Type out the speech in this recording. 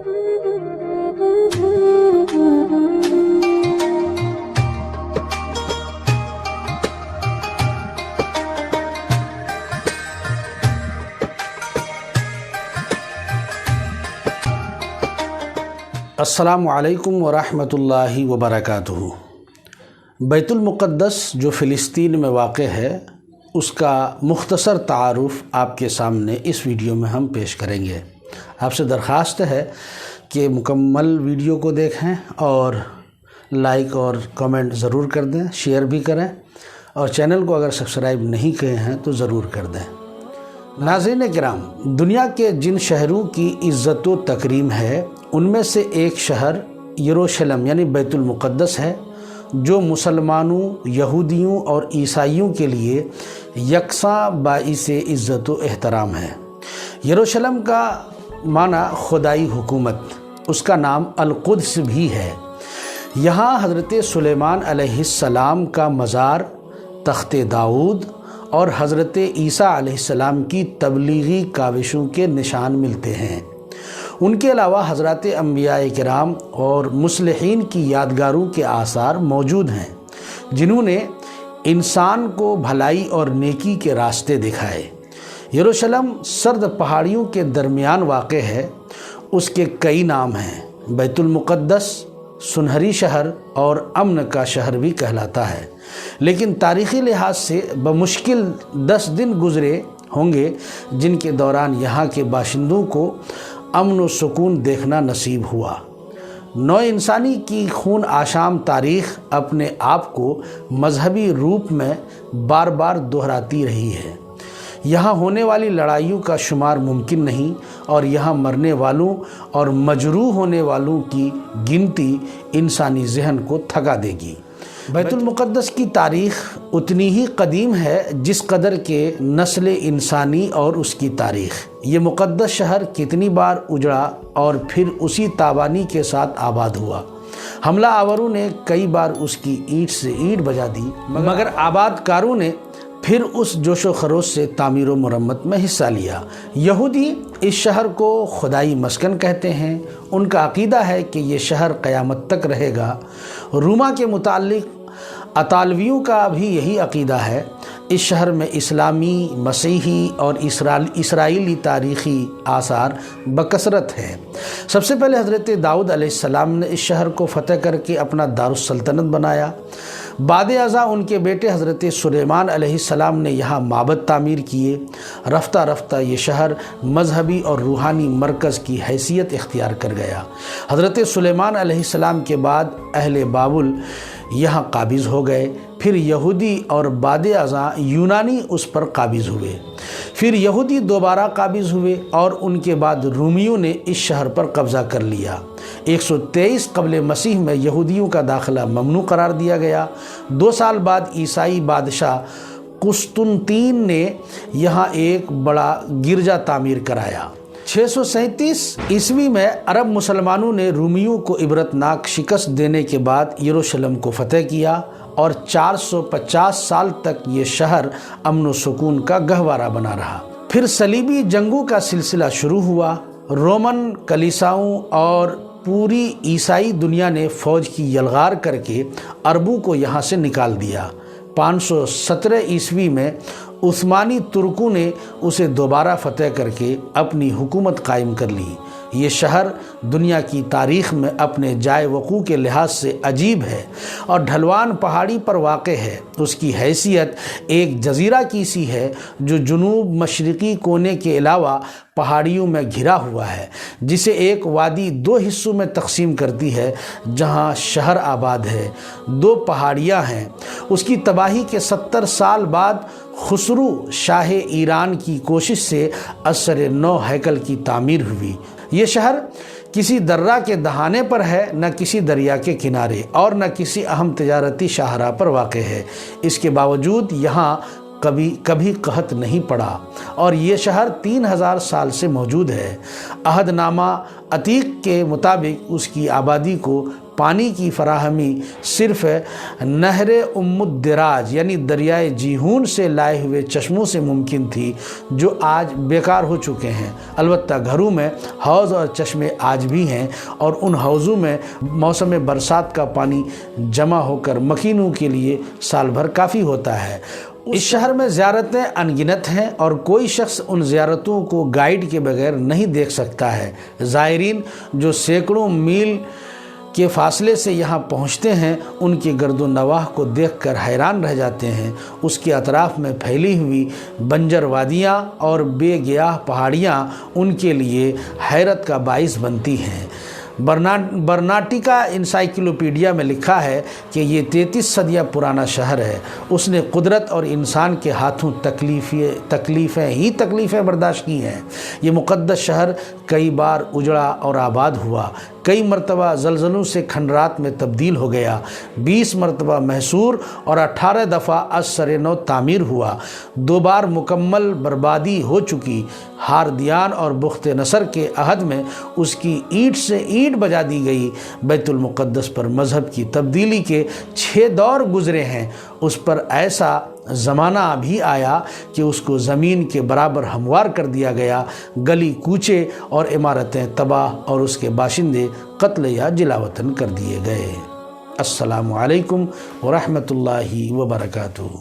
अस्सलामु अलैकुम वरहमतुल्लाहि वबरकातुहू। बैत मुक़द्दस जो फ़िलिस्तीन में वाक़ है उसका मुख्तसर तारुफ़ आपके सामने इस वीडियो में हम पेश करेंगे। आपसे दरख्वास्त है कि मुकम्मल वीडियो को देखें और लाइक और कमेंट ज़रूर कर दें, शेयर भी करें और चैनल को अगर सब्सक्राइब नहीं किए हैं तो ज़रूर कर दें। नाज़रीन किराम, दुनिया के जिन शहरों की इज़्ज़त व तकरीम है उनमें से एक शहर यरूशलेम यानी बैतुल मुक़द्दस है, जो मुसलमानों, यहूदियों और ईसाइयों के लिए यकसा बाइसे इज़्ज़त व एहतराम है। यरूशलेम का माना खुदाई हुकूमत, उसका नाम अल-कुद्स भी है। यहाँ हज़रत सुलेमान अलैहिस्सलाम का मज़ार, तख्ते दाऊद और हज़रत ईसा अलैहिस्सलाम की तबलीगी काविशों के निशान मिलते हैं। उनके अलावा हज़रत अंबिया किराम और मुस्लिहीन की यादगारों के आसार मौजूद हैं, जिन्होंने इंसान को भलाई और नेकी के रास्ते दिखाए। यरूशलेम सर्द पहाड़ियों के दरमियान वाक़ है। उसके कई नाम हैं। बैतुल मुक़द्दस सुनहरी शहर और अमन का शहर भी कहलाता है, लेकिन तारीख़ी लिहाज से बमुश्किल 10 दिन गुज़रे होंगे जिनके दौरान यहाँ के बाशिंदों को अमन व सुकून देखना नसीब हुआ। नौ इंसानी की खून आशाम तारीख़ अपने आप को मजहबी रूप में बार बार दोहराती रही है। यहाँ होने वाली लड़ाइयों का शुमार मुमकिन नहीं और यहाँ मरने वालों और मजरूह होने वालों की गिनती इंसानी जहन को थका देगी। बैतुल मुक़द्दस की तारीख़ उतनी ही कदीम है जिस कदर के नस्ल इंसानी और उसकी तारीख़। ये मुक़द्दस शहर कितनी बार उजड़ा और फिर उसी ताबानी के साथ आबाद हुआ। हमला आवरों ने कई बार उसकी ईंट से ईंट बजा दी, मगर आबादकारों ने फिर उस जोशो खरोश से तामीर व मरम्मत में हिस्सा लिया। यहूदी इस शहर को खुदाई मस्कन कहते हैं। उनका अक़ीदा है कि ये शहर क़यामत तक रहेगा। रूमा के मुतालिक अतालवियों का भी यही अक़ीदा है। इस शहर में इस्लामी, मसीही और इसराइली तारीख़ी आसार बकसरत हैं। सबसे पहले हज़रत दाऊद अलैहिस्सलाम ने इस शहर को फ़तह करके अपना दारुस्सल्तनत बनाया। बाद अज़ा उनके बेटे हज़रत सुलेमान अलैहिस्सलाम ने यहाँ माबद तामीर किए। रफ्ता रफ्ता ये शहर मजहबी और रूहानी मरकज़ की हैसियत इख्तियार कर गया। हज़रत सुलेमान अलैहिस्सलाम के बाद अहले बाबुल यहाँ काबिज़ हो गए। फिर यहूदी और बाद अज़ा यूनानी उस पर काबिज़ हुए। फिर यहूदी दोबारा काबिज़ हुए और उनके बाद रूमियों ने इस शहर पर कब्ज़ा कर लिया। 123 क़ब्ल मसीह में यहूदियों का दाखिला ममनू करार दिया गया। 2 साल बाद ईसाई बादशाह कुस्तुनतीन ने यहाँ एक बड़ा गिरजा तामीर कराया। 637 ईस्वी में अरब मुसलमानों ने रूमियों को इबरतनाक शिकस्त देने के बाद यरूशलेम को फ़तह किया और 450 साल तक ये शहर अमन व सुकून का गहवारा बना रहा। फिर सलीबी जंगों का सिलसिला शुरू हुआ। रोमन कलीसाओं और पूरी ईसाई दुनिया ने फ़ौज की यलगार करके अरबों को यहाँ से निकाल दिया। 517 ईस्वी में उस्मानी तुर्कों ने उसे दोबारा फ़तह करके अपनी हुकूमत कायम कर ली। ये शहर दुनिया की तारीख़ में अपने जाए वक़ू के लिहाज से अजीब है और ढलवान पहाड़ी पर वाक़ है। उसकी हैसियत एक जज़ीरा की सी है जो जुनूब मशरिक़ी कोने के अलावा पहाड़ियों में घिरा हुआ है, जिसे एक वादी 2 हिस्सों में तकसीम करती है। जहाँ शहर आबाद है, 2 पहाड़ियाँ हैं। उसकी तबाही के 70 साल बाद खुसरू शाह ईरान की कोशिश से असर नौ हैकल की तामीर हुई। ये शहर किसी दर्रा के दहाने पर है, न किसी दरिया के किनारे और न किसी अहम तिजारती शाहरा पर वाक़ है। इसके बावजूद यहाँ कभी कहत नहीं पड़ा और ये शहर 3000 साल से मौजूद है। अहदनामा अतीक के मुताबिक उसकी आबादी को پانی کی فراہمی صرف نہر الدراج یعنی دریائے جیہون سے لائے ہوئے چشموں سے ممکن تھی، جو آج بیکار ہو چکے ہیں۔ البتہ گھروں میں حوض اور چشمے آج بھی ہیں، اور ان حوضوں میں موسم برسات کا پانی جمع ہو کر مکینوں کے لیے سال بھر کافی ہوتا ہے۔ اس شہر میں زیارتیں ان گنت ہیں، اور کوئی شخص ان زیارتوں کو گائیڈ کے بغیر نہیں دیکھ سکتا ہے۔ زائرین جو سینکڑوں میل کے فاصلے سے یہاں پہنچتے ہیں، ان کے گرد و نواح کو دیکھ کر حیران رہ جاتے ہیں۔ اس کے اطراف میں پھیلی ہوئی بنجر وادیاں اور بے گیاہ پہاڑیاں ان کے لیے حیرت کا باعث بنتی ہیں۔ برناٹیکا انسائکلوپیڈیا میں لکھا ہے کہ یہ 33 صدیاں پرانا شہر ہے۔ اس نے قدرت اور انسان کے ہاتھوں تکلیفیں برداشت کی ہیں۔ یہ مقدس شہر کئی بار اجڑا اور آباد ہوا، کئی مرتبہ زلزلوں سے کھنڈرات میں تبدیل ہو گیا، 20 مرتبہ محصور اور 18 دفعہ از سر نو تعمیر ہوا، 2 بار مکمل بربادی ہو چکی۔ ہاردیان اور بخت نصر کے عہد میں اس کی اینٹ سے اینٹ بجا دی گئی۔ بیت المقدس پر مذہب کی تبدیلی کے 6 دور گزرے ہیں۔ اس پر ایسا زمانہ بھی آیا کہ اس کو زمین کے برابر ہموار کر دیا گیا، گلی کوچے اور عمارتیں تباہ اور اس کے باشندے قتل یا جلاوطن کر دیے گئے۔ السلام علیکم ورحمۃ اللہ وبرکاتہ۔